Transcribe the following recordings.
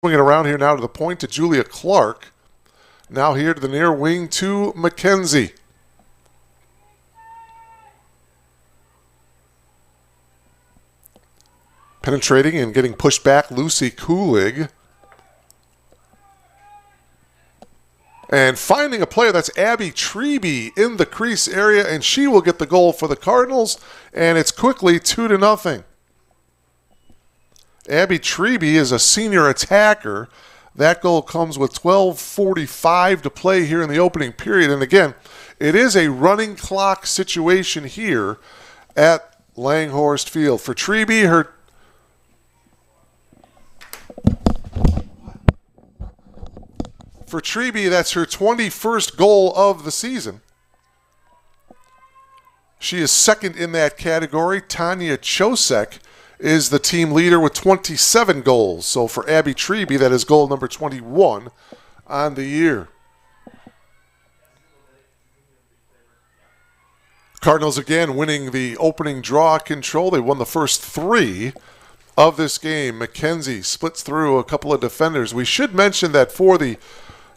Swinging around here now to the point to Julia Clark. Now here to the near wing to McKenzie. Penetrating and getting pushed back, Lucy Kulig. And finding a player, that's Abby Treby in the crease area, and she will get the goal for the Cardinals, and it's quickly 2-0. Abby Treby is a senior attacker. That goal comes with 12:45 to play here in the opening period. And again, it is a running clock situation here at Langhorst Field. For Treby, that's her 21st goal of the season. She is second in that category. Tanya Chosek is the team leader with 27 goals. So for Abby Treby, that is goal number 21 on the year. Cardinals again winning the opening draw control. They won the first 3 of this game. McKenzie splits through a couple of defenders. We should mention that for the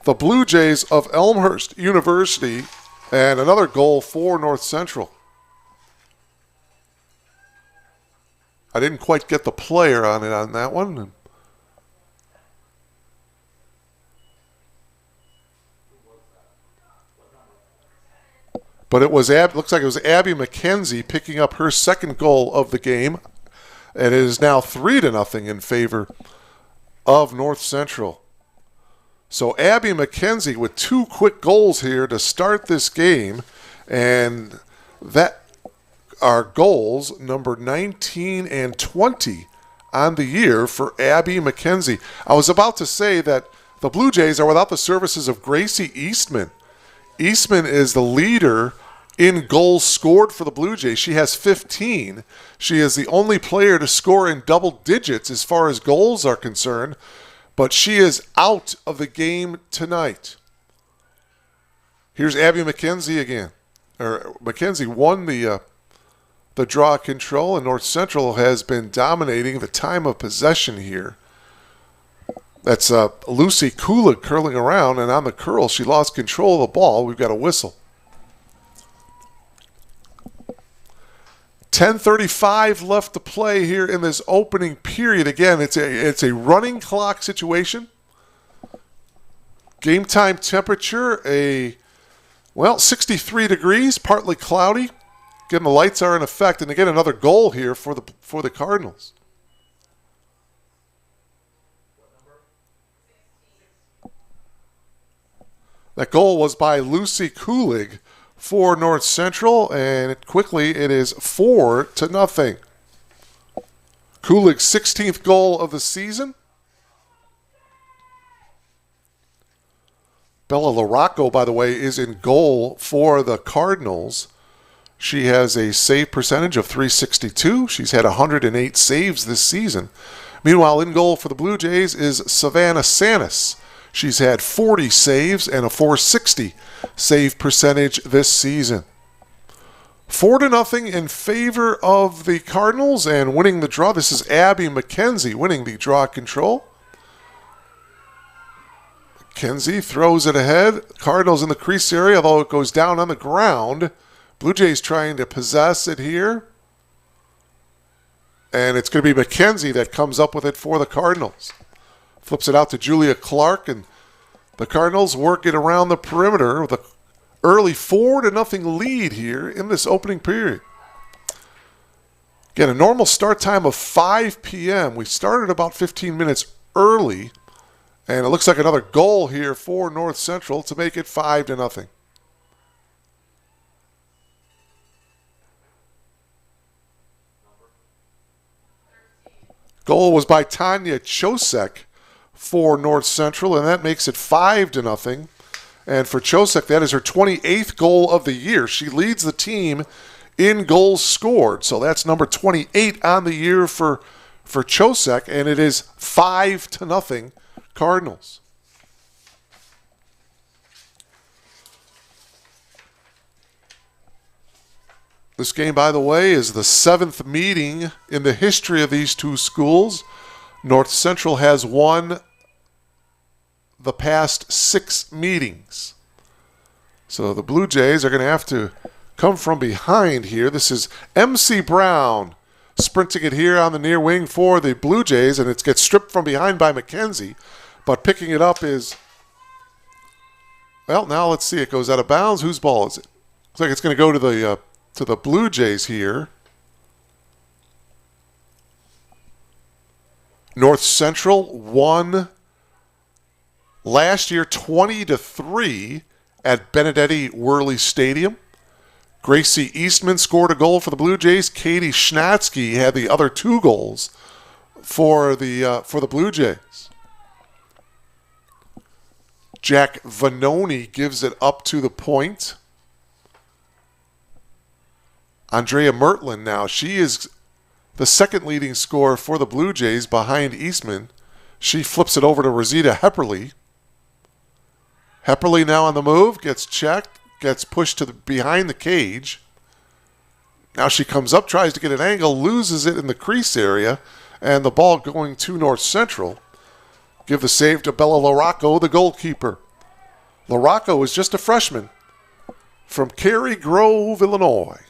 Blue Jays of Elmhurst University, and another goal for North Central. I didn't quite get the player on it on that one. But it was looks like it was Abby McKenzie picking up her second goal of the game. And it is now 3-0 in favor of North Central. So Abby McKenzie with 2 quick goals here to start this game. And that are goals number 19 and 20 on the year for Abby McKenzie. I was about to say that the Blue Jays are without the services of Gracie Eastman. Eastman is the leader in goals scored for the Blue Jays. She has 15. She is the only player to score in double digits as far as goals are concerned, but she is out of the game tonight. Here's Abby McKenzie again. McKenzie won the draw control, and North Central has been dominating the time of possession here. That's Lucy Kulig curling around, and on the curl, she lost control of the ball. We've got a whistle. 10:35 left to play here in this opening period. Again, it's a running clock situation. Game time temperature, 63 degrees, partly cloudy. Again, the lights are in effect, and again, another goal here for the Cardinals. That goal was by Lucy Kulig for North Central, and it is 4-0. Kulig's 16th goal of the season. Bella Larocco, by the way, is in goal for the Cardinals. She has a save percentage of .362. She's had 108 saves this season. Meanwhile, in goal for the Blue Jays is Savannah Sanis. She's had 40 saves and a .460 save percentage this season. 4-0 in favor of the Cardinals and winning the draw. This is Abby McKenzie winning the draw control. McKenzie throws it ahead. Cardinals in the crease area, although it goes down on the ground. Blue Jays trying to possess it here. And it's going to be McKenzie that comes up with it for the Cardinals. Flips it out to Julia Clark, and the Cardinals work it around the perimeter with an early 4-0 lead here in this opening period. Again, a normal start time of 5 p.m. We started about 15 minutes early, and it looks like another goal here for North Central to make it 5-0. Goal was by Tanya Chosek for North Central, and that makes it 5-0. And for Chosek, that is her 28th goal of the year. She leads the team in goals scored. So that's number 28 on the year for Chosek, and it is 5-0 Cardinals. This game, by the way, is the 7th meeting in the history of these two schools. North Central has won the past 6 meetings. So the Blue Jays are going to have to come from behind here. This is MC Brown sprinting it here on the near wing for the Blue Jays, and it gets stripped from behind by McKenzie. But picking it up is, well, now let's see. It goes out of bounds. Whose ball is it? Looks like it's going to go to the Blue Jays here. North Central won last year 20-3 at Benedetti Worley Stadium. Gracie Eastman scored a goal for the Blue Jays. Katie Schnatzky had the other 2 goals for the Blue Jays. Jack Vanoni gives it up to the point. Andrea Mertland now. She is the second leading scorer for the Blue Jays behind Eastman. She flips it over to Rosita Hepperly. Hepperly now on the move, gets checked, gets pushed to behind the cage. Now she comes up, tries to get an angle, loses it in the crease area, and the ball going to North Central. Give the save to Bella LaRocco, the goalkeeper. LaRocco is just a freshman from Cary Grove, Illinois.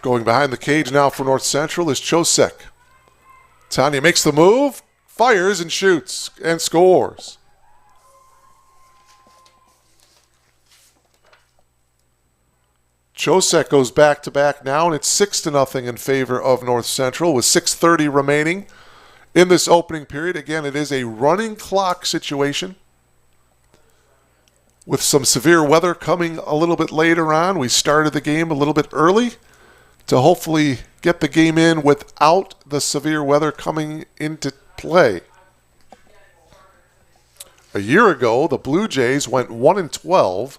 Going behind the cage now for North Central is Chosek. Tanya makes the move, fires and shoots, and scores. Chosek goes back-to-back now, and it's 6-0 in favor of North Central with 6:30 remaining in this opening period. Again, it is a running clock situation with some severe weather coming a little bit later on. We started the game a little bit early to hopefully get the game in without the severe weather coming into play. A year ago, the Blue Jays went 1-12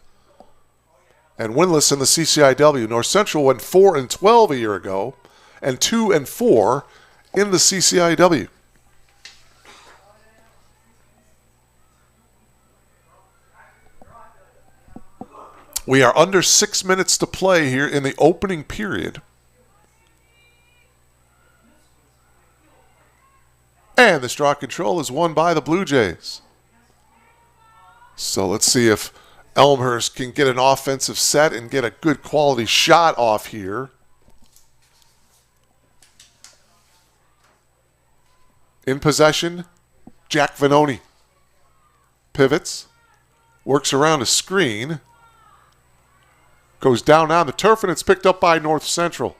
and winless in the CCIW. North Central went 4-12 a year ago and 2-4 in the CCIW. We are under 6 minutes to play here in the opening period. And the straw control is won by the Blue Jays. So let's see if Elmhurst can get an offensive set and get a good quality shot off here. In possession, Jack Vanoni. Pivots, works around a screen, goes down on the turf, and it's picked up by North Central.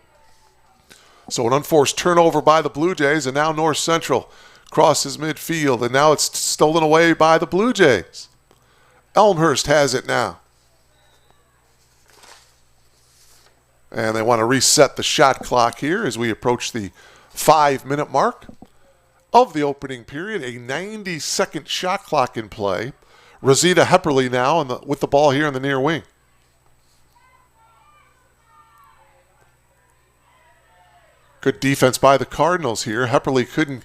So an unforced turnover by the Blue Jays, and now North Central crosses midfield, and now it's stolen away by the Blue Jays. Elmhurst has it now. And they want to reset the shot clock here as we approach the 5-minute mark of the opening period. A 90-second shot clock in play. Rosita Hepperly now with the ball here in the near wing. Good defense by the Cardinals here. Hepperly couldn't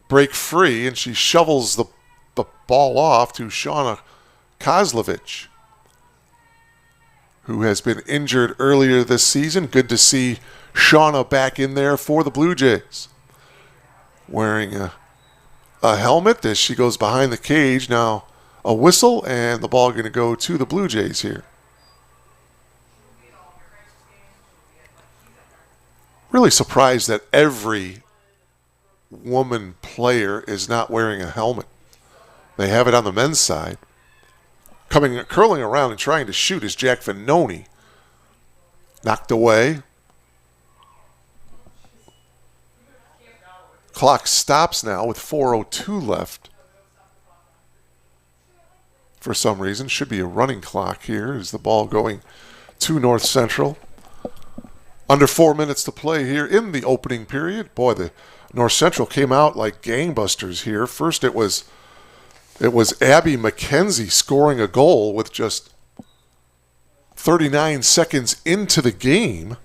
break free, and she shovels the ball off to Shauna Kozlovich, who has been injured earlier this season. Good to see Shauna back in there for the Blue Jays. Wearing a helmet as she goes behind the cage. Now a whistle, and the ball going to go to the Blue Jays here. Really surprised that every woman player is not wearing a helmet. They have it on the men's side. Curling around and trying to shoot is Jack Vanoni. Knocked away. Clock stops now with 4:02 left. For some reason, should be a running clock here. Is the ball going to North Central? Under 4 minutes to play here in the opening period. Boy, the North Central came out like gangbusters here. First it was Abby McKenzie scoring a goal with just 39 seconds into the game.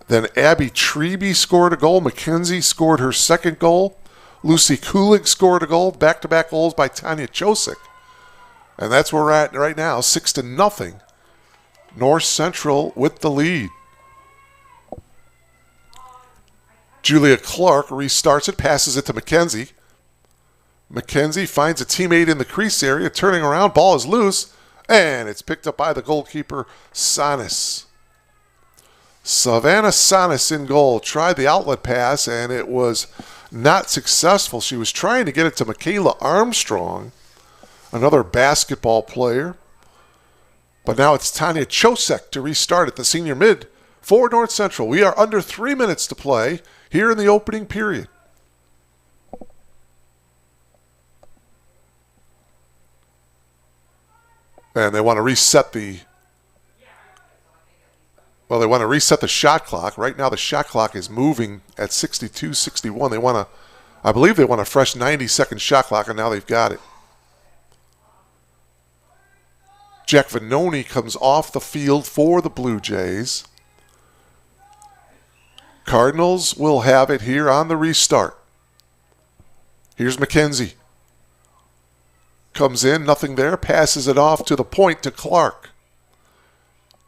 Then Abby Treby scored a goal. McKenzie scored her second goal. Lucy Kulig scored a goal. Back-to-back goals by Tanya Chosek. And that's where we're at right now, 6-0. North Central with the lead. Julia Clark restarts it, passes it to McKenzie. McKenzie finds a teammate in the crease area, turning around, ball is loose, and it's picked up by the goalkeeper, Sanis. Savannah Sanis in goal. Tried the outlet pass, and it was not successful. She was trying to get it to Michaela Armstrong, another basketball player. But now it's Tanya Chosek to restart at the senior mid for North Central. We are under 3 minutes to play here in the opening period. And they want to reset the shot clock. Right now the shot clock is moving at 62-61. I believe they want a fresh 90-second shot clock, and now they've got it. Jack Vanoni comes off the field for the Blue Jays. Cardinals will have it here on the restart. Here's McKenzie. Comes in, nothing there, passes it off to the point to Clark.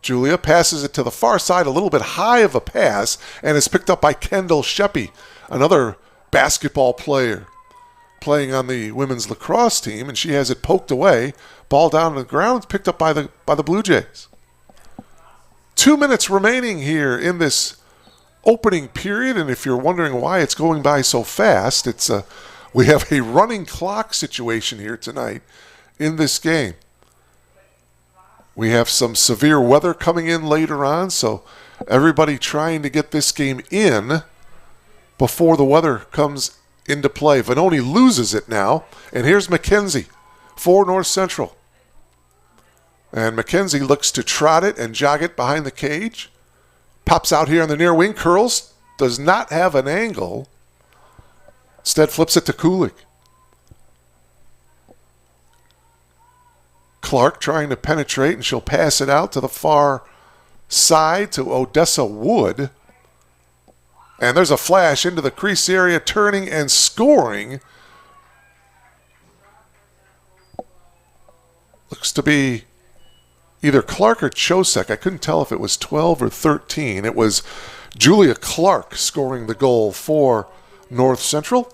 Julia passes it to the far side, a little bit high of a pass, and is picked up by Kendall Sheppy, another basketball player playing on the women's lacrosse team, and she has it poked away. Ball down on the ground, picked up by the Blue Jays. 2 minutes remaining here in this opening period, and if you're wondering why it's going by so fast, we have a running clock situation here tonight in this game. We have some severe weather coming in later on, so everybody trying to get this game in before the weather comes into play. Vanoni loses it now, and here's McKenzie for North Central. And McKenzie looks to trot it and jog it behind the cage. Pops out here on the near wing, curls, does not have an angle. Instead flips it to Kulik. Clark trying to penetrate, and she'll pass it out to the far side to Odessa Wood. And there's a flash into the crease area, turning and scoring. Looks to be either Clark or Chosek. I couldn't tell if it was 12 or 13. It was Julia Clark scoring the goal for North Central.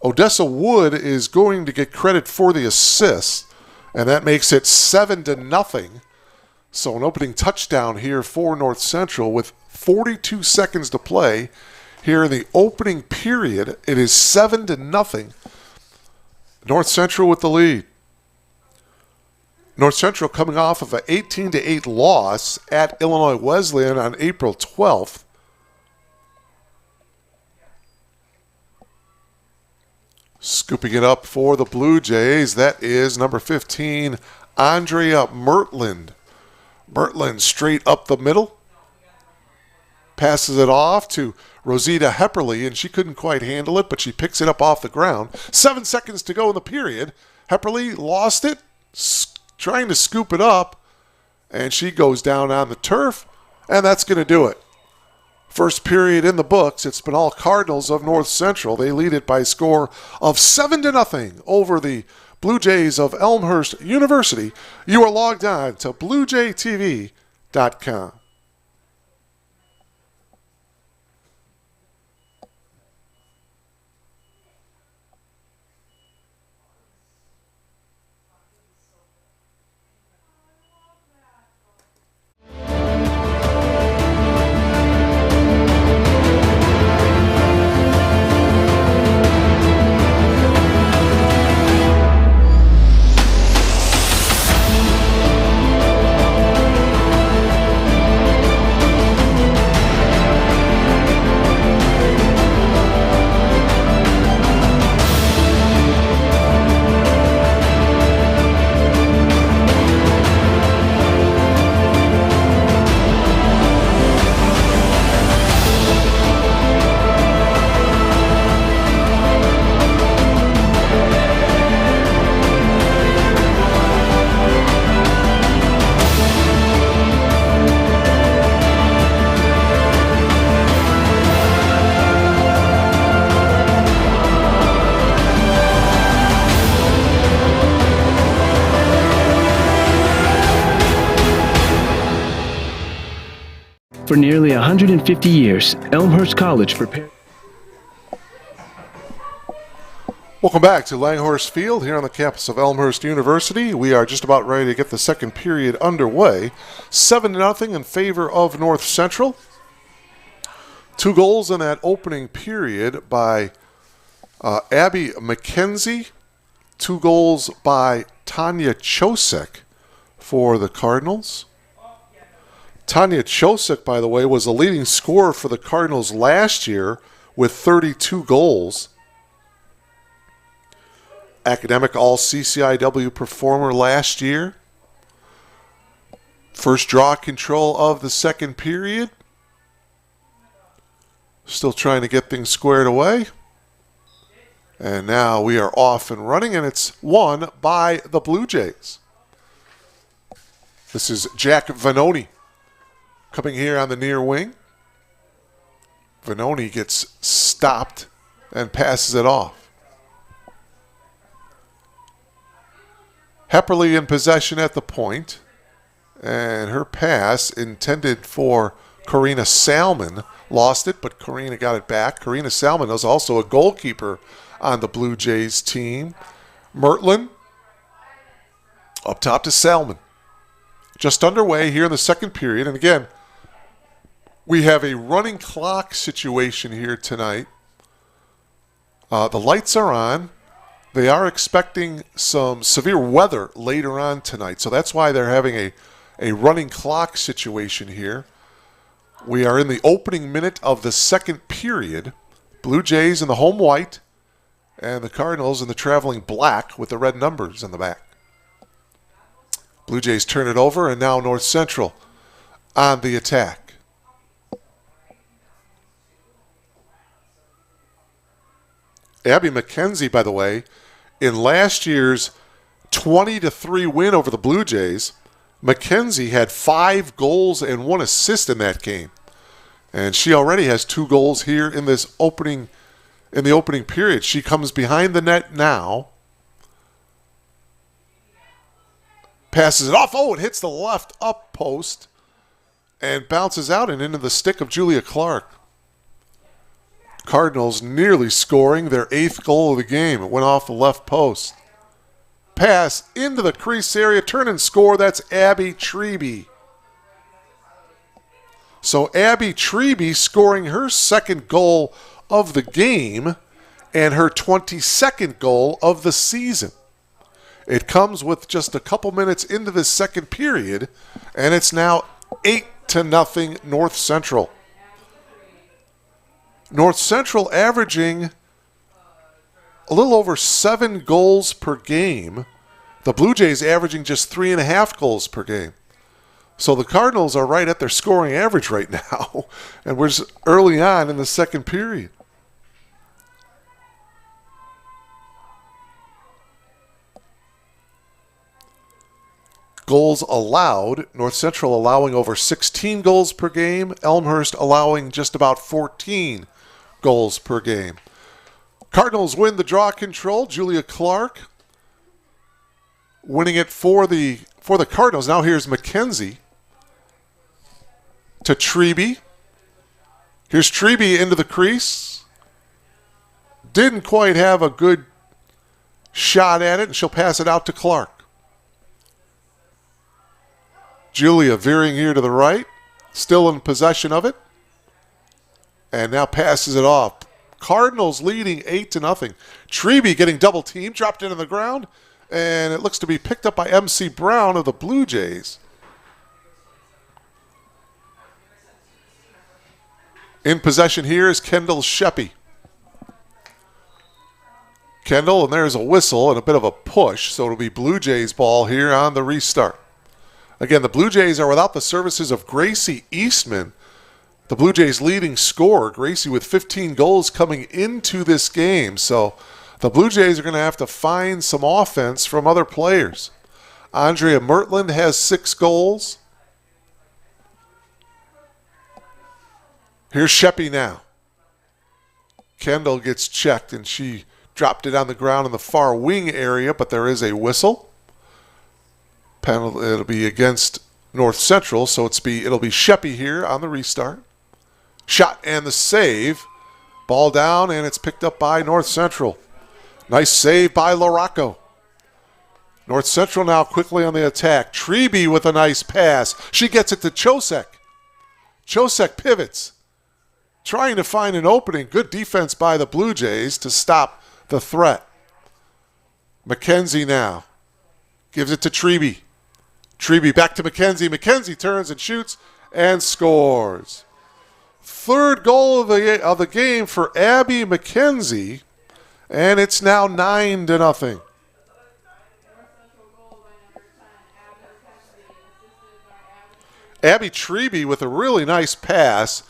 Odessa Wood is going to get credit for the assist, and that makes it 7-0. So an opening touchdown here for North Central with 42 seconds to play here in the opening period. It is 7-0. North Central with the lead. North Central coming off of an 18-8 loss at Illinois Wesleyan on April 12th. Scooping it up for the Blue Jays, that is number 15, Andrea Mertland. Mertland straight up the middle. Passes it off to Rosita Hepperly, and she couldn't quite handle it, but she picks it up off the ground. 7 seconds to go in the period. Hepperly lost it, trying to scoop it up, and she goes down on the turf, and that's going to do it. First period in the books. It's been all Cardinals of North Central. They lead it by a score of 7-0 over the Blue Jays of Elmhurst University. You are logged on to BlueJayTV.com. For nearly 150 years, Elmhurst College prepared. Welcome back to Langhorse Field here on the campus of Elmhurst University. We are just about ready to get the second period underway. 7-0 in favor of North Central. 2 goals in that opening period by Abby McKenzie. 2 goals by Tanya Chosek for the Cardinals. Tanya Chosek, by the way, was the leading scorer for the Cardinals last year with 32 goals. Academic All-CCIW performer last year. First draw control of the second period. Still trying to get things squared away. And now we are off and running, and it's won by the Blue Jays. This is Jack Vanoni coming here on the near wing. Vanoni gets stopped and passes it off. Hepperly in possession at the point, and her pass intended for Karina Salmon lost it, but Karina got it back. Karina Salmon is also a goalkeeper on the Blue Jays team. Mertlin up top to Salmon. Just underway here in the second period, and again, we have a running clock situation here tonight. The lights are on. They are expecting some severe weather later on tonight, so that's why they're having a running clock situation here. We are in the opening minute of the second period. Blue Jays in the home white, and the Cardinals in the traveling black with the red numbers in the back. Blue Jays turn it over, and now North Central on the attack. Abby McKenzie, by the way, in last year's 20-3 win over the Blue Jays, McKenzie had 5 goals and 1 assist in that game. And she already has 2 goals here in the opening period. She comes behind the net now. Passes it off. Oh, it hits the left up post and bounces out and into the stick of Julia Clark. Cardinals nearly scoring their 8th goal of the game. It went off the left post. Pass into the crease area. Turn and score. That's Abby Treby. So Abby Treby scoring her 2nd goal of the game and her 22nd goal of the season. It comes with just a couple minutes into the second period, and it's now 8-0 North Central. North Central averaging a little over 7 goals per game. The Blue Jays averaging just 3.5 goals per game. So the Cardinals are right at their scoring average right now, and we're just early on in the second period. Goals allowed, North Central allowing over 16 goals per game, Elmhurst allowing just about 14 goals per game. Cardinals win the draw control. Julia Clark winning it for the Cardinals. Now here's McKenzie to Treby. Here's Treby into the crease. Didn't quite have a good shot at it, and she'll pass it out to Clark. Julia veering here to the right, still in possession of it, and now passes it off. Cardinals leading 8-0. Treby getting double teamed, dropped it on the ground, and it looks to be picked up by MC Brown of the Blue Jays. In possession here is Kendall Sheppy. Kendall, and there's a whistle and a bit of a push, so it'll be Blue Jays ball here on the restart. Again, the Blue Jays are without the services of Gracie Eastman, the Blue Jays' leading scorer. Gracie with 15 goals coming into this game. So the Blue Jays are going to have to find some offense from other players. Andrea Mertland has 6 goals. Here's Sheppy now. Kendall gets checked, and she dropped it on the ground in the far wing area, but there is a whistle. Penalty, it'll be against North Central, so it'll be Sheppy here on the restart. Shot and the save. Ball down, and it's picked up by North Central. Nice save by Larocco. North Central now quickly on the attack. Treby with a nice pass. She gets it to Chosek. Chosek pivots, trying to find an opening. Good defense by the Blue Jays to stop the threat. McKenzie now gives it to Treby. Treby back to McKenzie. McKenzie turns and shoots and scores. Third goal of the game for Abby McKenzie, and it's now 9-0. Abby Treby with a really nice pass.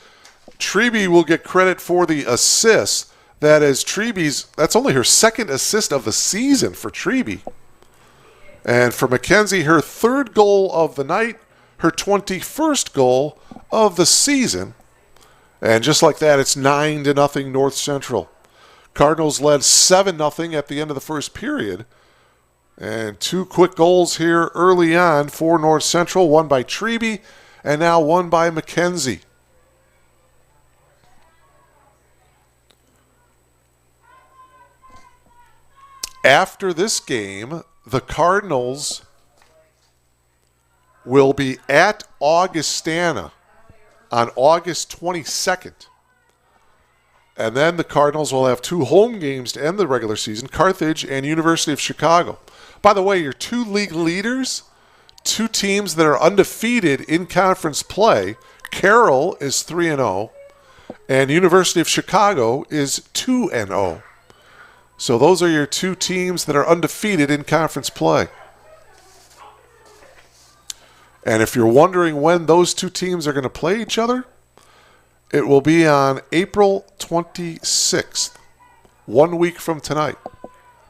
Treby will get credit for the assist. That's only her second assist of the season for Treby. And for McKenzie, her third goal of the night, her 21st goal of the season. And just like that, it's 9-0 North Central. Cardinals led 7-0 at the end of the first period. And two quick goals here early on for North Central, one by Treby and now one by McKenzie. After this game, the Cardinals will be at Augustana on August 22nd. And then the Cardinals will have two home games to end the regular season, Carthage and University of Chicago. By the way, your two league leaders, two teams that are undefeated in conference play, Carroll is 3-0, and University of Chicago is 2-0. So those are your two teams that are undefeated in conference play. And if you're wondering when those two teams are going to play each other, it will be on April 26th, 1 week from tonight.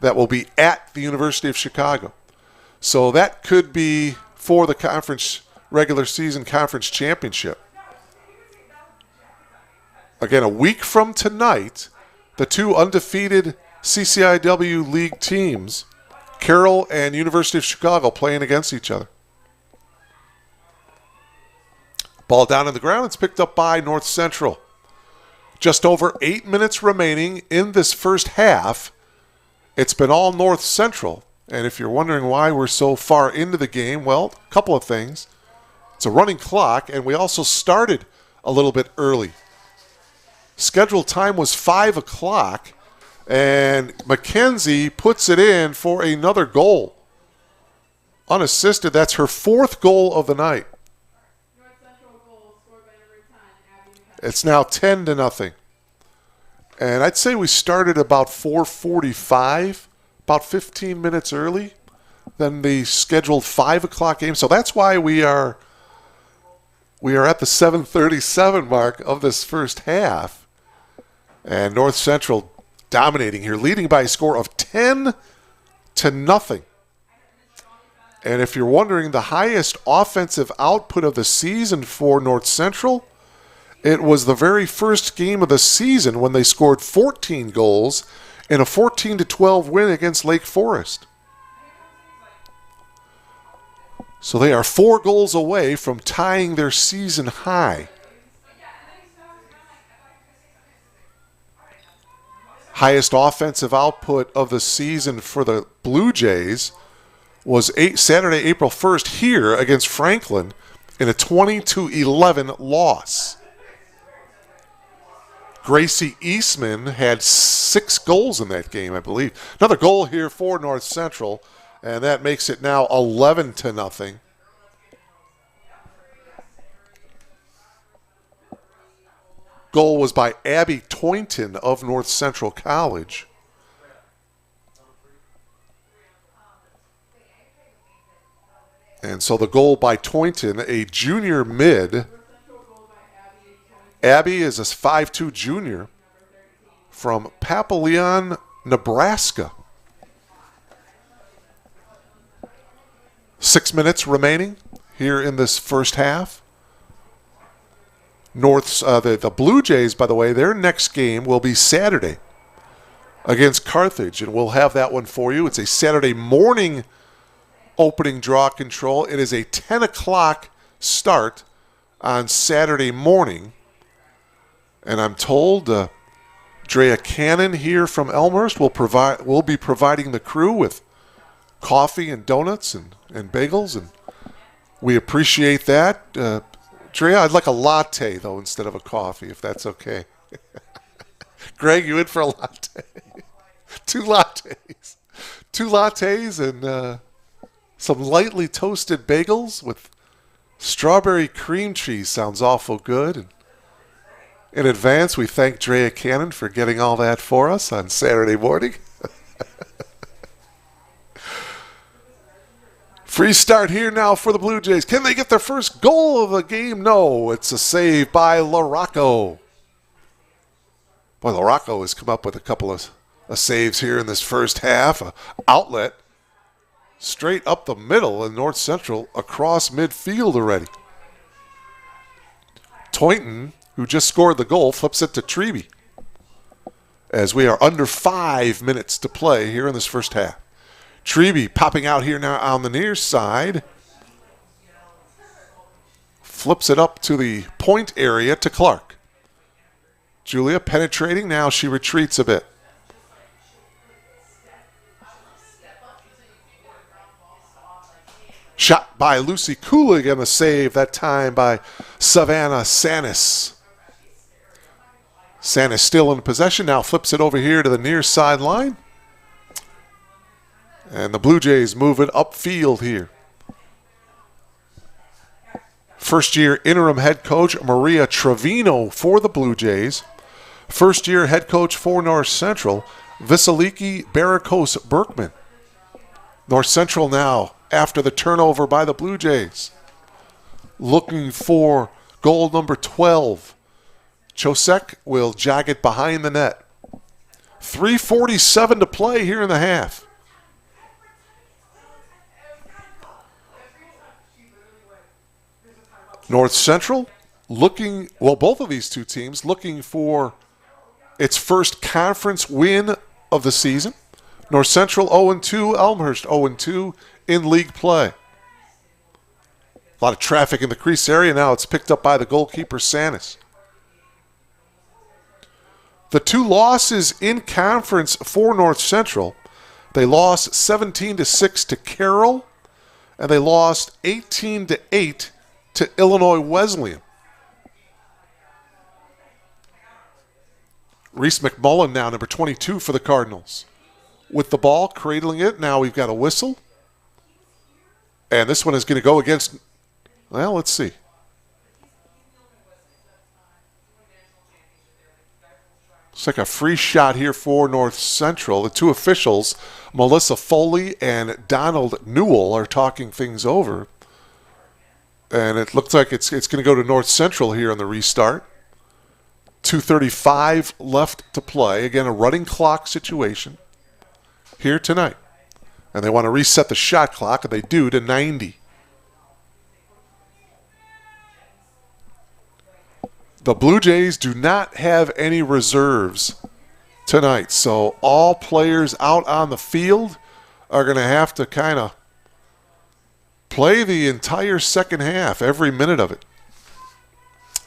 That will be at the University of Chicago. So that could be for the conference regular season conference championship. Again, a week from tonight, the two undefeated CCIW league teams, Carroll and University of Chicago, playing against each other. Ball down on the ground. It's picked up by North Central. Just over 8 minutes remaining in this first half. It's been all North Central. And if you're wondering why we're so far into the game, well, a couple of things. It's a running clock, and we also started a little bit early. Scheduled time was 5 o'clock, and McKenzie puts it in for another goal. Unassisted, that's her fourth goal of the night. It's now 10-0. And I'd say we started about 4:45, about 15 minutes early than the scheduled 5 o'clock game. So that's why we are at the 7:37 mark of this first half. And North Central dominating here, leading by a score of 10-0. And if you're wondering, the highest offensive output of the season for North Central, it was the very first game of the season when they scored 14 goals in a 14-12 win against Lake Forest. So they are 4 goals away from tying their season high. Highest offensive output of the season for the Blue Jays was Saturday, April 1st here against Franklin in a 20-11 loss. Gracie Eastman had 6 goals in that game, I believe. Another goal here for North Central, and that makes it now 11-0. Goal was by Abby Toynton of North Central College. And so the goal by Toynton, a junior mid. Abby is a 5'2" junior from Papillion, Nebraska. 6 minutes remaining here in this first half. The Blue Jays, by the way, their next game will be Saturday against Carthage, and we'll have that one for you. It's a Saturday morning opening draw control. It is a 10 o'clock start on Saturday morning. And I'm told Drea Cannon here from Elmhurst will be providing the crew with coffee and donuts and bagels, and we appreciate that. Drea, I'd like a latte, though, instead of a coffee, if that's okay. Greg, you in for a latte? Two lattes. Two lattes and some lightly toasted bagels with strawberry cream cheese. Sounds awful good. And in advance, we thank Drea Cannon for getting all that for us on Saturday morning. Free start here now for the Blue Jays. Can they get their first goal of the game? No, it's a save by LaRocco. Boy, LaRocco has come up with a couple of saves here in this first half. An outlet straight up the middle in North Central across midfield already. Toynton, who just scored the goal, flips it to Treby as we are under 5 minutes to play here in this first half. Treby popping out here now on the near side. Flips it up to the point area to Clark. Julia penetrating. Now she retreats a bit. Shot by Lucy Kulig and a save that time by Savannah Sanis. Sanis still in possession. Now flips it over here to the near sideline. And the Blue Jays move it upfield here. First-year interim head coach Maria Trevino for the Blue Jays. First-year head coach for North Central, Visaliki Barikos Berkman. North Central now, after the turnover by the Blue Jays, looking for goal number 12. Chosek will jag it behind the net. 3:47 to play here in the half. North Central looking, well, both of these two teams looking for its first conference win of the season. North Central 0-2, Elmhurst 0-2 in league play. A lot of traffic in the crease area now. It's picked up by the goalkeeper, Sanis. The two losses in conference for North Central, they lost 17-6 to Carroll, and they lost 18-8 to Illinois Wesleyan. Reese McMullen now, number 22 for the Cardinals. With the ball, cradling it. Now we've got a whistle. And this one is going to go against, well, let's see. It's like a free shot here for North Central. The two officials, Melissa Foley and Donald Newell, are talking things over. And it looks like it's going to go to North Central here on the restart. 2:35 left to play. Again, a running clock situation here tonight. And they want to reset the shot clock, and they do, to 90. The Blue Jays do not have any reserves tonight, so all players out on the field are going to have to kind of play the entire second half, every minute of it.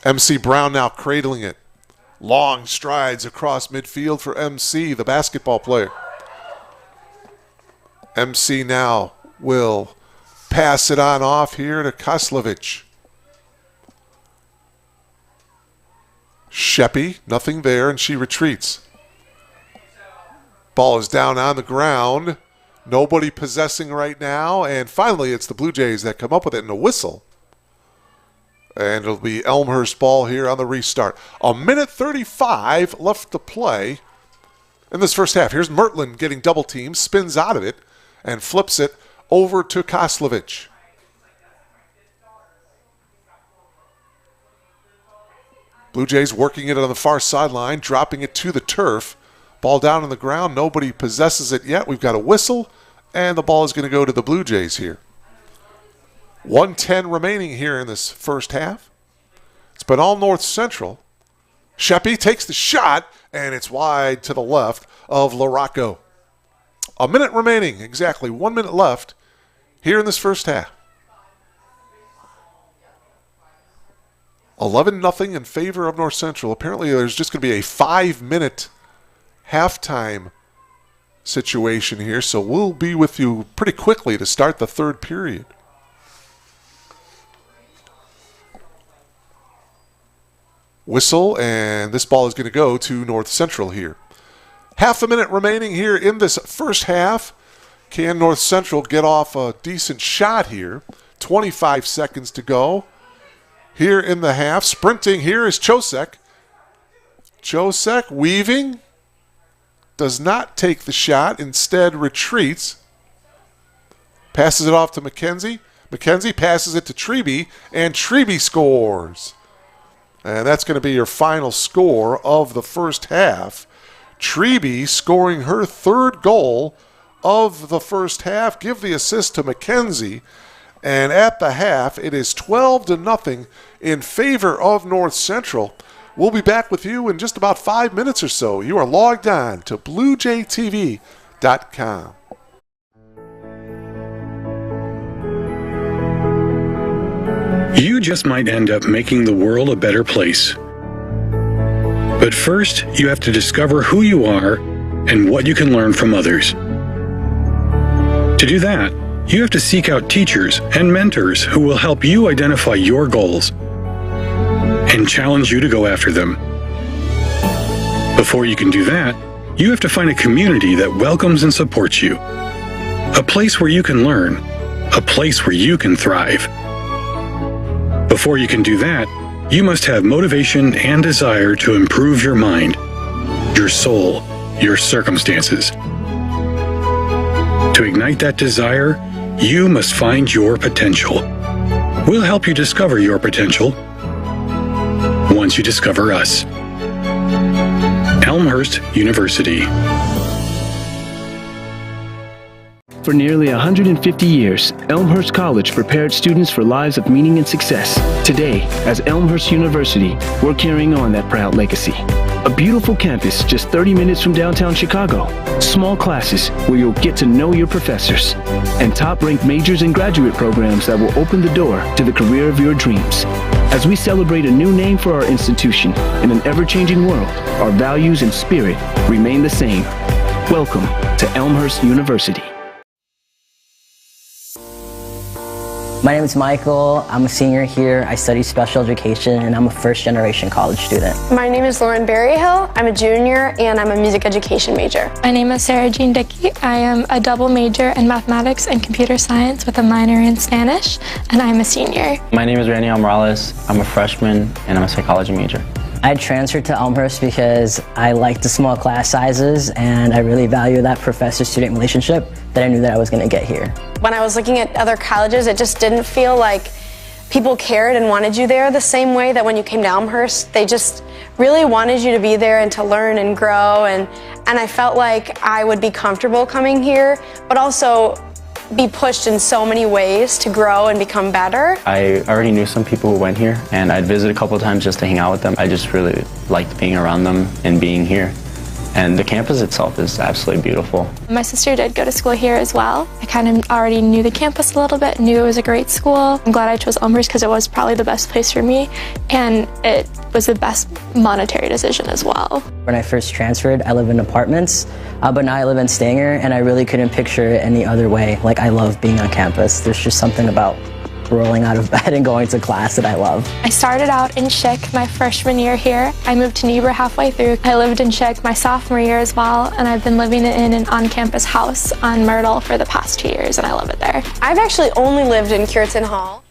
MC Brown now cradling it. Long strides across midfield for MC, the basketball player. MC now will pass it on off here to Koslovich. Sheppy, nothing there, and she retreats. Ball is down on the ground. Nobody possessing right now. And finally, it's the Blue Jays that come up with it in a whistle. And it'll be Elmhurst ball here on the restart. 1:35 left to play in this first half. Here's Mertland getting double teamed, spins out of it, and flips it over to Koslovich. Blue Jays working it on the far sideline, dropping it to the turf. Ball down on the ground. Nobody possesses it yet. We've got a whistle, and the ball is going to go to the Blue Jays here. 1:10 remaining here in this first half. It's been all North Central. Sheppy takes the shot, and it's wide to the left of LaRocco. A minute remaining, exactly 1 minute left here in this first half. 11-0 in favor of North Central. Apparently there's just going to be a 5-minute halftime situation here, so we'll be with you pretty quickly to start the third period. Whistle, and this ball is going to go to North Central here. Half a minute remaining here in this first half. Can North Central get off a decent shot here? 25 seconds to go here in the half. Sprinting here is Chosek. Chosek weaving. Does not take the shot. Instead retreats. Passes it off to McKenzie. McKenzie passes it to Treby, and Treby scores. And that's going to be your final score of the first half. Treby scoring her third goal of the first half. Give the assist to McKenzie. And at the half, it is 12-0 in favor of North Central. We'll be back with you in just about 5 minutes or so. You are logged on to BlueJayTV.com. You just might end up making the world a better place. But first, you have to discover who you are and what you can learn from others. To do that, you have to seek out teachers and mentors who will help you identify your goals and challenge you to go after them. Before you can do that, you have to find a community that welcomes and supports you. A place where you can learn. A place where you can thrive. Before you can do that, you must have motivation and desire to improve your mind, your soul, your circumstances. To ignite that desire, you must find your potential. We'll help you discover your potential once you discover us. Elmhurst University. For nearly 150 years, Elmhurst College prepared students for lives of meaning and success. Today, as Elmhurst University, we're carrying on that proud legacy. A beautiful campus just 30 minutes from downtown Chicago. Small classes where you'll get to know your professors. And top-ranked majors and graduate programs that will open the door to the career of your dreams. As we celebrate a new name for our institution in an ever-changing world, our values and spirit remain the same. Welcome to Elmhurst University. My name is Michael. I'm a senior here. I study special education, and I'm a first-generation college student. My name is Lauren Berryhill. I'm a junior, and I'm a music education major. My name is Sarah Jean Dickey. I am a double major in mathematics and computer science with a minor in Spanish, and I'm a senior. My name is Raniel Morales. I'm a freshman, and I'm a psychology major. I transferred to Elmhurst because I like the small class sizes, and I really value that professor-student relationship that I knew that I was going to get here. When I was looking at other colleges, it just didn't feel like people cared and wanted you there the same way that when you came to Elmhurst. They just really wanted you to be there and to learn and grow, and I felt like I would be comfortable coming here, but also be pushed in so many ways to grow and become better. I already knew some people who went here, and I'd visit a couple of times just to hang out with them. I just really liked being around them and being here. And the campus itself is absolutely beautiful. My sister did go to school here as well. I kind of already knew the campus a little bit, knew it was a great school. I'm glad I chose Elmhurst because it was probably the best place for me, and it was the best monetary decision as well. When I first transferred, I lived in apartments, but now I live in Stanger, and I really couldn't picture it any other way. Like, I love being on campus. There's just something about rolling out of bed and going to class that I love. I started out in Schick my freshman year here. I moved to Niebuhr halfway through. I lived in Schick my sophomore year as well, and I've been living in an on-campus house on Myrtle for the past 2 years, and I love it there. I've actually only lived in Cureton Hall.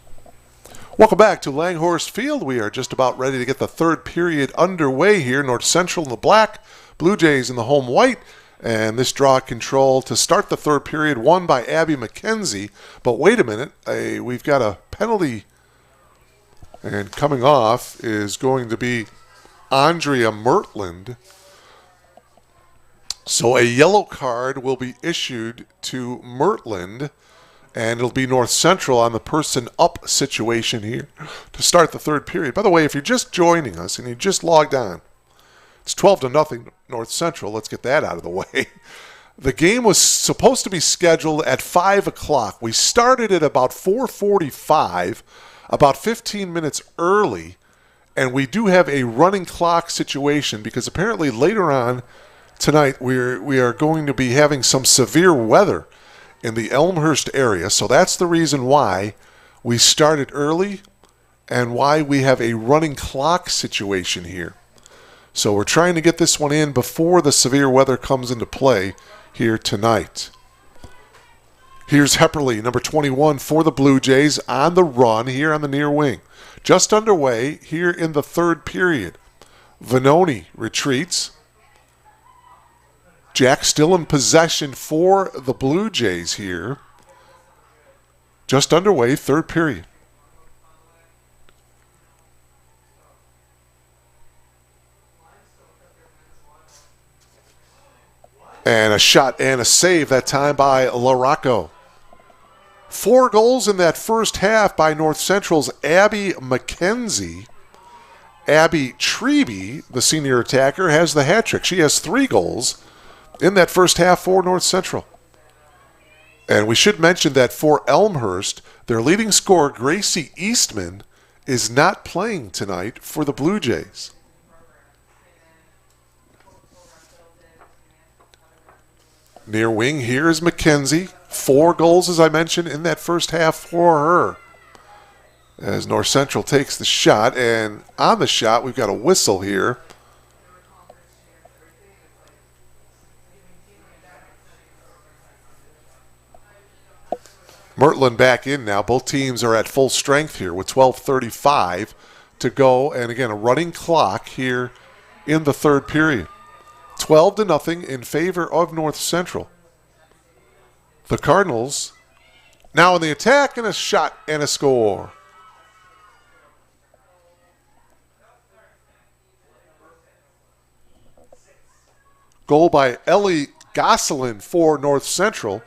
Welcome back to Langhorse Field. We are just about ready to get the third period underway here. North Central in the black, Blue Jays in the home white. And this draw control to start the third period, won by Abby McKenzie. But wait a minute, we've got a penalty. And coming off is going to be Andrea Mertland. So a yellow card will be issued to Mertland. And it'll be North Central on the person up situation here to start the third period. By the way, if you're just joining us and you just logged on, it's 12-0 North Central. Let's get that out of the way. The game was supposed to be scheduled at 5 o'clock. We started at about 4:45, about 15 minutes early, and we do have a running clock situation because apparently later on tonight we are going to be having some severe weather in the Elmhurst area, so that's the reason why we started early and why we have a running clock situation here. So we're trying to get this one in before the severe weather comes into play here tonight. Here's Hepperly, number 21 for the Blue Jays, on the run here on the near wing. Just underway here in the third period. Vanoni retreats. Jack still in possession for the Blue Jays here. Just underway, third period. And a shot and a save that time by LaRocco. 4 goals in that first half by North Central's Abby McKenzie. Abby Treby, the senior attacker, has the hat trick. She has 3 goals in that first half for North Central. And we should mention that for Elmhurst, their leading scorer, Gracie Eastman, is not playing tonight for the Blue Jays. Near wing here is McKenzie. 4 goals, as I mentioned, in that first half for her. As North Central takes the shot, and on the shot, we've got a whistle here. Mertland back in now. Both teams are at full strength here with 12:35 to go. And again, a running clock here in the third period. 12-0 in favor of North Central. The Cardinals now in the attack, and a shot and a score. Goal by Ellie Gosselin for North Central.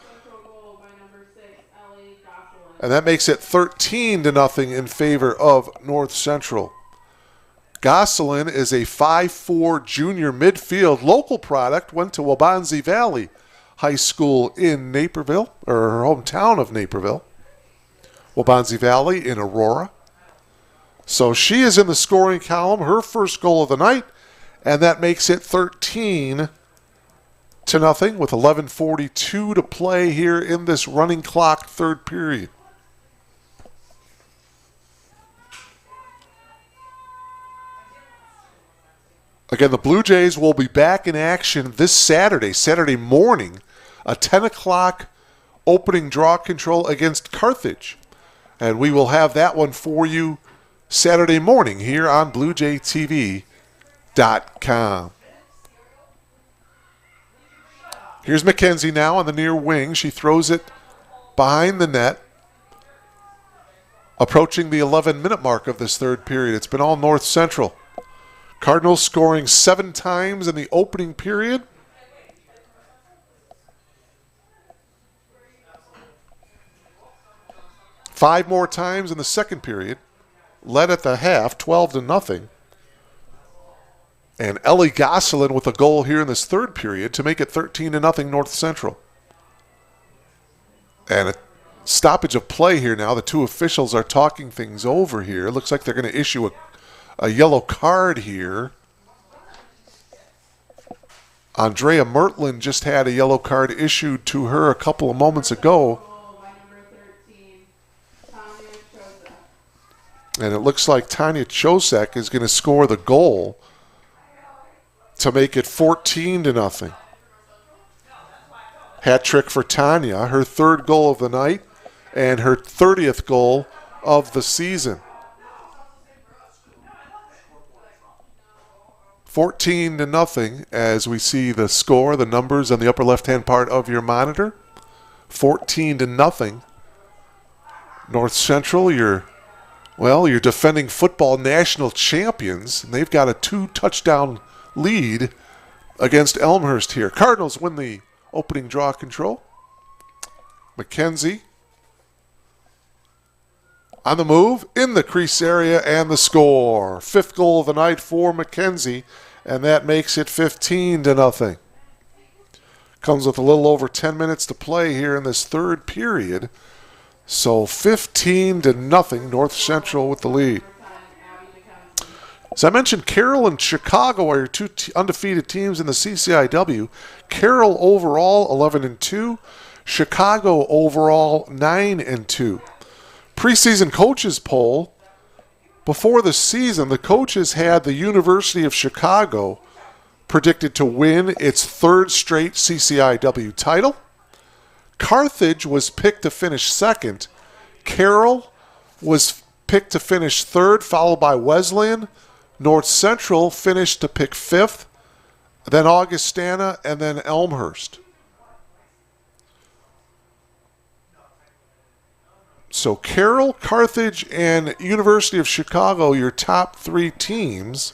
And that makes it 13-0 in favor of North Central. Gosselin is a 5'4" junior midfield local product, went to Wabanzi Valley High School in Naperville, or her hometown of Naperville. Wabanzi Valley in Aurora. So she is in the scoring column, her first goal of the night, and that makes it 13-0 with 11:42 to play here in this running clock third period. Again, the Blue Jays will be back in action this Saturday morning, a 10 o'clock opening draw control against Carthage. And we will have that one for you Saturday morning here on BlueJayTV.com. Here's McKenzie now on the near wing. She throws it behind the net, approaching the 11-minute mark of this third period. It's been all North Central. Cardinals scoring 7 times in the opening period. Five more times in the second period. Led at the half, 12-0. And Ellie Gosselin with a goal here in this third period to make it 13-0 North Central. And a stoppage of play here now. The two officials are talking things over here. It looks like they're going to issue a yellow card here. Andrea Mertland just had a yellow card issued to her a couple of moments ago. And it looks like Tanya Chosak is going to score the goal to make it 14-0. Hat trick for Tanya, her 3rd goal of the night and her 30th goal of the season. 14-0 as we see the score, the numbers on the upper left-hand part of your monitor. 14-0. North Central, your defending football national champions, and they've got a 2-touchdown lead against Elmhurst here. Cardinals win the opening draw control. McKenzie on the move, in the crease area, and the score. 5th goal of the night for McKenzie, and that makes it 15-0. Comes with a little over 10 minutes to play here in this third period. So 15-0, North Central with the lead. So I mentioned Carroll and Chicago are your two undefeated teams in the CCIW. Carroll overall 11-2. Chicago overall 9-2. Preseason coaches poll. Before the season, the coaches had the University of Chicago predicted to win its third straight CCIW title. Carthage was picked to finish second. Carroll was picked to finish third, followed by Wesleyan. North Central finished to pick fifth, then Augustana, and then Elmhurst. So Carroll, Carthage, and University of Chicago, your top three teams.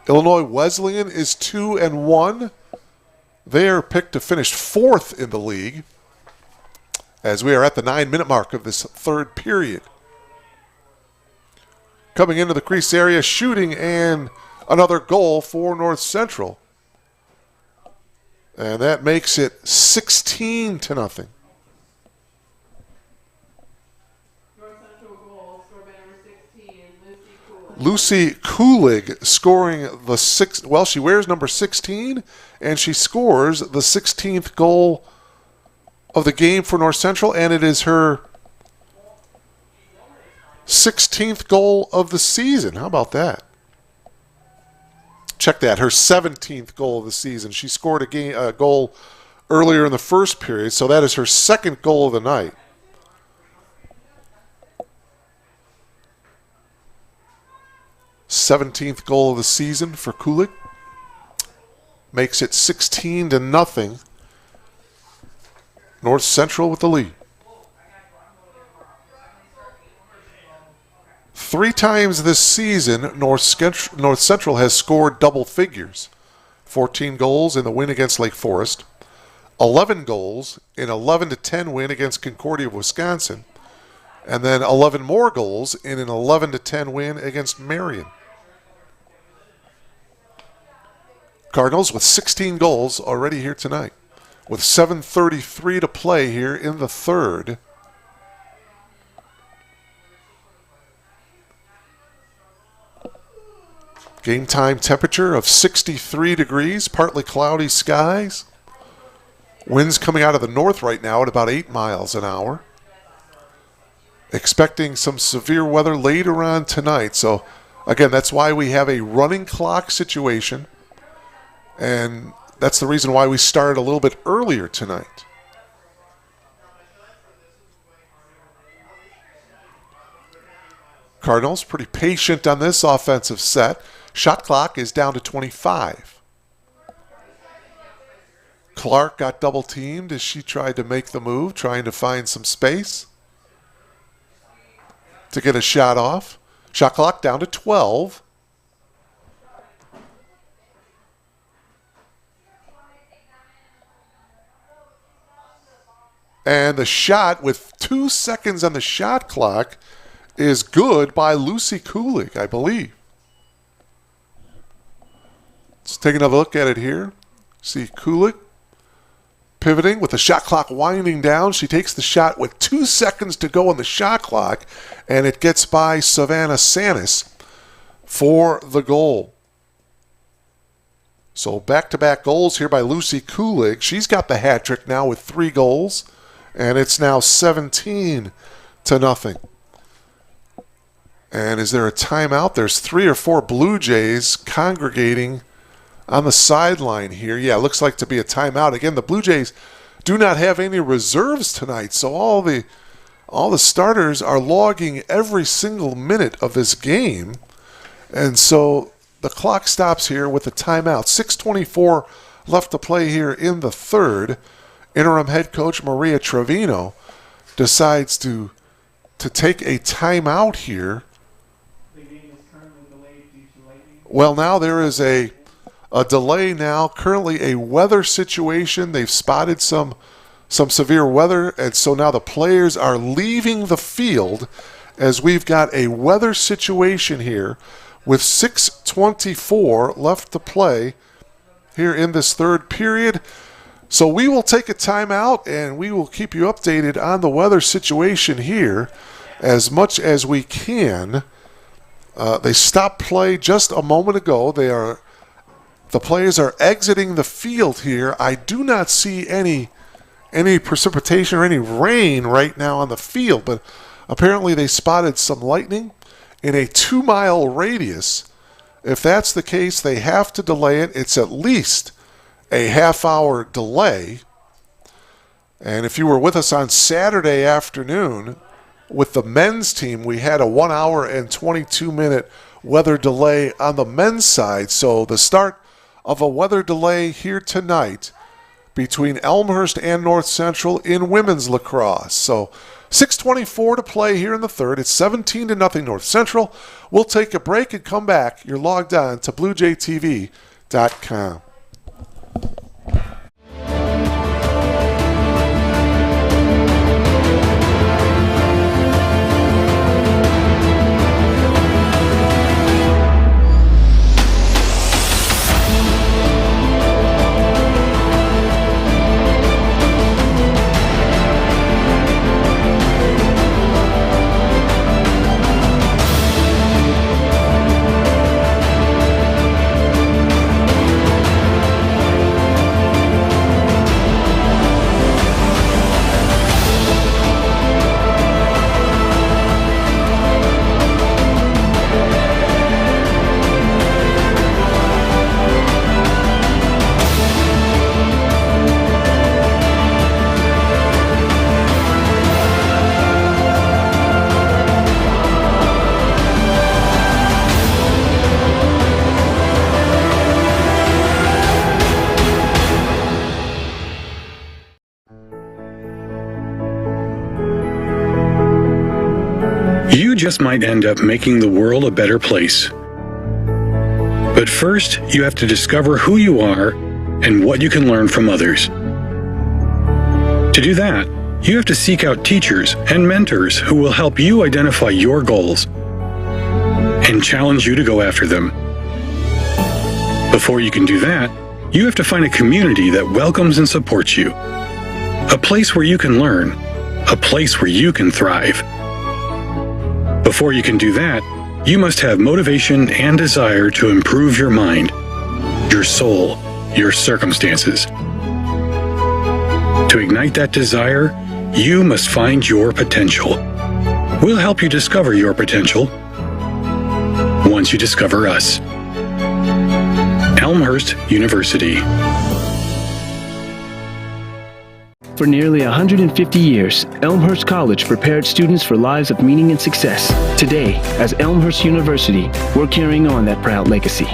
Illinois Wesleyan is 2-1. They are picked to finish fourth in the league as we are at the 9-minute mark of this third period. Coming into the crease area, shooting, and another goal for North Central. And that makes it 16-0. North Central goal scored by number 16, Lucy Kulig scoring the sixth. Well, she wears number 16, and she scores the 16th goal of the game for North Central, and it is her 16th goal of the season. How about that? Check that. Her 17th goal of the season. She scored a goal earlier in the first period, so that is her second goal of the night. Seventeenth goal of the season for Kulik. Makes it 16-0. North Central with the lead. 3 times this season, North Central has scored double figures. 14 goals in the win against Lake Forest. 11 goals in 11-10 win against Concordia of Wisconsin. And then 11 more goals in an 11-10 win against Marion. Cardinals with 16 goals already here tonight, with 7:33 to play here in the third. Game time temperature of 63 degrees, partly cloudy skies. Winds coming out of the north right now at about 8 miles an hour. Expecting some severe weather later on tonight. So, again, that's why we have a running clock situation. And that's the reason why we started a little bit earlier tonight. Cardinals pretty patient on this offensive set. Shot clock is down to 25. Clark got double teamed as she tried to make the move, trying to find some space to get a shot off. Shot clock down to 12. And the shot with 2 seconds on the shot clock is good by Lucy Kulig, I believe. Let's take another look at it here. See Kulig pivoting with the shot clock winding down. She takes the shot with 2 seconds to go on the shot clock, and it gets by Savannah Sanis for the goal. So back-to-back goals here by Lucy Kulig. She's got the hat trick now with 3 goals. And it's now 17-0. And is there a timeout? There's 3 or 4 Blue Jays congregating on the sideline here. Yeah, it looks like to be a timeout. Again, the Blue Jays do not have any reserves tonight, so all the starters are logging every single minute of this game. And so the clock stops here with a timeout. 6:24 left to play here in the third. Interim head coach Maria Trevino decides to take a timeout here. The game is currently delayed due to lightning. Well, now there is a delay now. Currently a weather situation. They've spotted some severe weather, and so now the players are leaving the field as we've got a weather situation here with 6:24 left to play here in this third period. So we will take a timeout, and we will keep you updated on the weather situation here as much as we can They stopped play just a moment ago. The players are exiting the field here. I do not see any precipitation or any rain right now on the field, but apparently they spotted some lightning in a 2-mile radius. If that's the case, they have to delay it. It's at least a half-hour delay. And if you were with us on Saturday afternoon with the men's team, we had a 1 hour and 22-minute weather delay on the men's side. So the start of a weather delay here tonight between Elmhurst and North Central in women's lacrosse. So 6:24 to play here in the third. It's 17-0 North Central. We'll take a break and come back. You're logged on to BlueJayTV.com. You just might end up making the world a better place. But first, you have to discover who you are and what you can learn from others. To do that, you have to seek out teachers and mentors who will help you identify your goals and challenge you to go after them. Before you can do that, you have to find a community that welcomes and supports you. A place where you can learn. A place where you can thrive. Before you can do that, you must have motivation and desire to improve your mind, your soul, your circumstances. To ignite that desire, you must find your potential. We'll help you discover your potential once you discover us. Elmhurst University. For nearly 150 years, Elmhurst College prepared students for lives of meaning and success. Today, as Elmhurst University, we're carrying on that proud legacy.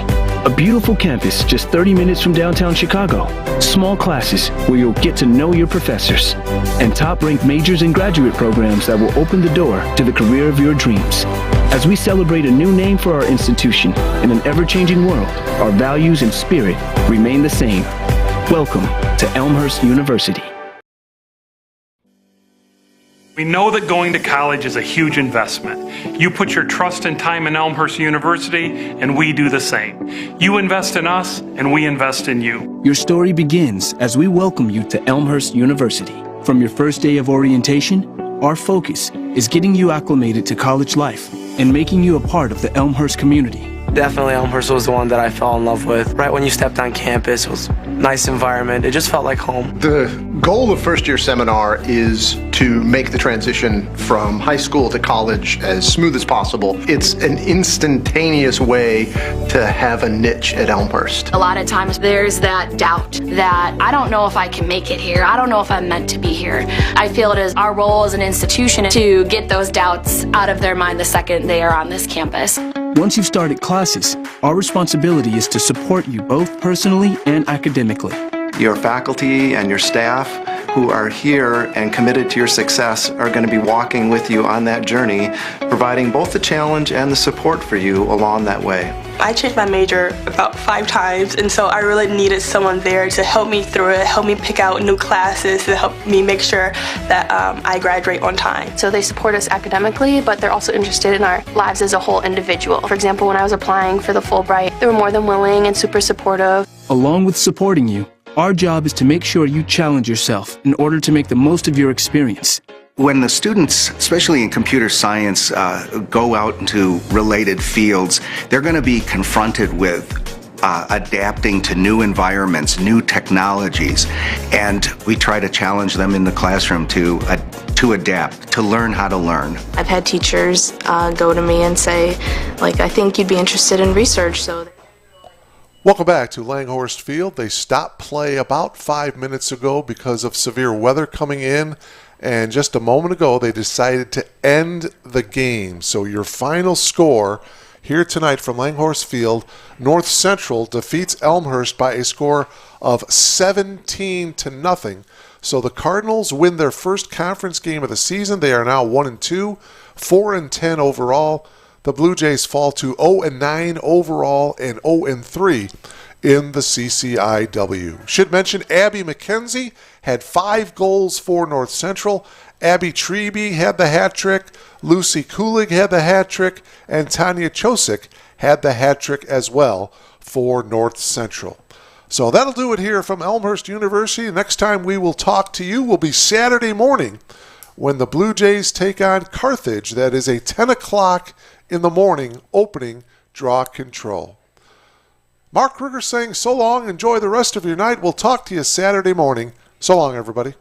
A beautiful campus just 30 minutes from downtown Chicago. Small classes where you'll get to know your professors. And top-ranked majors and graduate programs that will open the door to the career of your dreams. As we celebrate a new name for our institution in an ever-changing world, our values and spirit remain the same. Welcome to Elmhurst University. We know that going to college is a huge investment. You put your trust and time in Elmhurst University, and we do the same. You invest in us, and we invest in you. Your story begins as we welcome you to Elmhurst University. From your first day of orientation, our focus is getting you acclimated to college life and making you a part of the Elmhurst community. Definitely Elmhurst was the one that I fell in love with. Right when you stepped on campus, it was a nice environment. It just felt like home. The goal of first year seminar is to make the transition from high school to college as smooth as possible. It's an instantaneous way to have a niche at Elmhurst. A lot of times there's that doubt that I don't know if I can make it here. I don't know if I'm meant to be here. I feel it is our role as an institution to get those doubts out of their mind the second they are on this campus. Once you've started classes, our responsibility is to support you both personally and academically. Your faculty and your staff who are here and committed to your success are going to be walking with you on that journey, providing both the challenge and the support for you along that way. I changed my major about 5 times, and so I really needed someone there to help me through it, help me pick out new classes, to help me make sure that I graduate on time. So they support us academically, but they're also interested in our lives as a whole individual. For example, when I was applying for the Fulbright, they were more than willing and super supportive. Along with supporting you, our job is to make sure you challenge yourself in order to make the most of your experience. When the students, especially in computer science, go out into related fields, they're going to be confronted with adapting to new environments, new technologies, and we try to challenge them in the classroom to adapt, to learn how to learn. I've had teachers go to me and say, like, I think you'd be interested in research, so. Welcome back to Langhorst Field. They stopped play about 5 minutes ago because of severe weather coming in. And just a moment ago, they decided to end the game. So your final score here tonight from Langhorst Field, North Central defeats Elmhurst by a score of 17-0. So the Cardinals win their first conference game of the season. They are now 1-2, 4-10 overall. The Blue Jays fall to 0-9 overall and 0-3 in the CCIW. Should mention Abby McKenzie had 5 goals for North Central. Abby Treby had the hat trick. Lucy Kulig had the hat trick. And Tanya Chosik had the hat trick as well for North Central. So that'll do it here from Elmhurst University. Next time we will talk to you will be Saturday morning when the Blue Jays take on Carthage. That is a 10 o'clock in the morning opening draw control. Mark Kruger saying so long. Enjoy the rest of your night. We'll talk to you Saturday morning. So long, everybody.